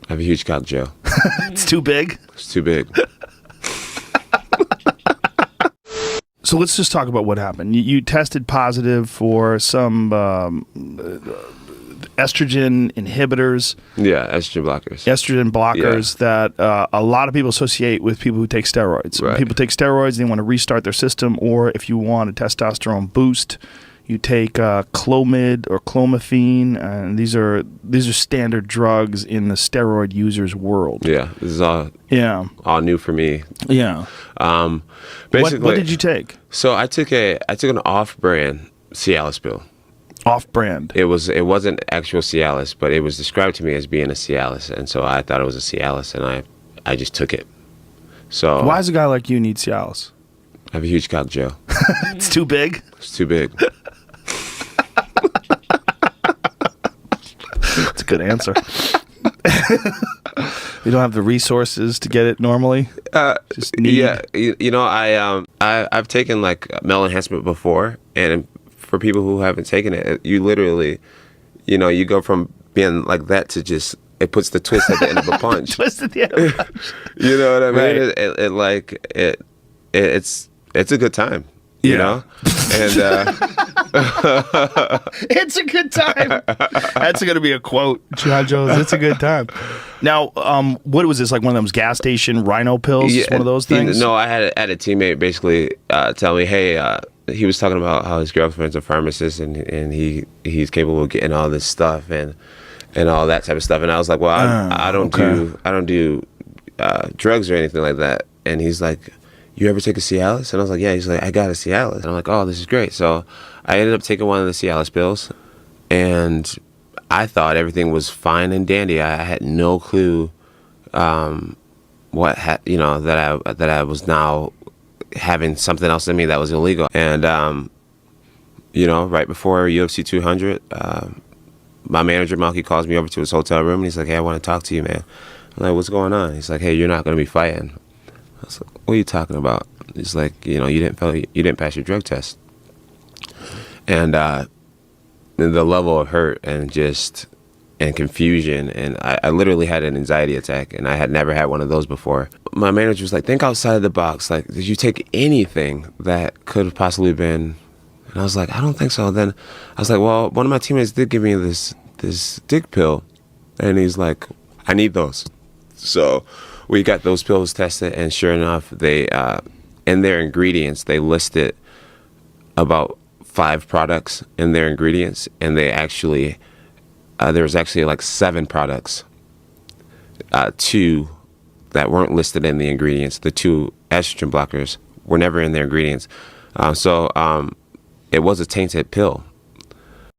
I have a huge cock, Joe. It's too big? It's too big. So let's just talk about what happened. You tested positive for some estrogen inhibitors. Yeah, estrogen blockers. Estrogen blockers that a lot of people associate with people who take steroids. When people take steroids, they want to restart their system, or if you want a testosterone boost, you take Clomid or Clomiphene, and these are standard drugs in the steroid users world. Yeah, this is all new for me. Yeah. Basically, what did you take? So I took an off-brand Cialis pill. Off-brand. It wasn't actual Cialis, but it was described to me as being a Cialis, and so I thought it was a Cialis, and I just took it. So why does a guy like you need Cialis? I have a huge cock, Joe. It's too big? It's too big. That's a good answer. You don't have the resources to get it normally? Just need. Yeah, I've taken like male enhancement before, and for people who haven't taken it, you literally, you go from being like that to just, it puts the twist at the end of a punch. Twist at the end of a punch. You know what I mean? Right. It's a good time. You know? And it's a good time. That's going to be a quote, John Jones. It's a good time. Now, what was this, like one of those gas station rhino pills? Yeah, one of those things? No, I had a teammate basically tell me, hey, he was talking about how his girlfriend's a pharmacist and he's capable of getting all this stuff and all that type of stuff. And I was like, well, I don't do drugs or anything like that. And he's like, you ever take a Cialis? And I was like, yeah. He's like, I got a Cialis. And I'm like, oh, this is great. So I ended up taking one of the Cialis pills, and I thought everything was fine and dandy. I had no clue that I was now having something else in me that was illegal. And right before UFC 200, my manager Malky calls me over to his hotel room, and he's like, hey, I want to talk to you, man. I'm like, what's going on? He's like, hey, you're not going to be fighting. I was like, what are you talking about? He's like, you didn't pass your drug test. And the level of hurt and confusion, and I literally had an anxiety attack, and I had never had one of those before. My manager was like, think outside of the box. Like, did you take anything that could have possibly been? And I was like, I don't think so. Then I was like, well, one of my teammates did give me this dick pill, and he's like, I need those. So we got those pills tested, and sure enough, they in their ingredients, they listed about 5 products in their ingredients, and they actually there was actually like 7 products, 2 that weren't listed in the ingredients. The 2 estrogen blockers were never in their ingredients, so it was a tainted pill.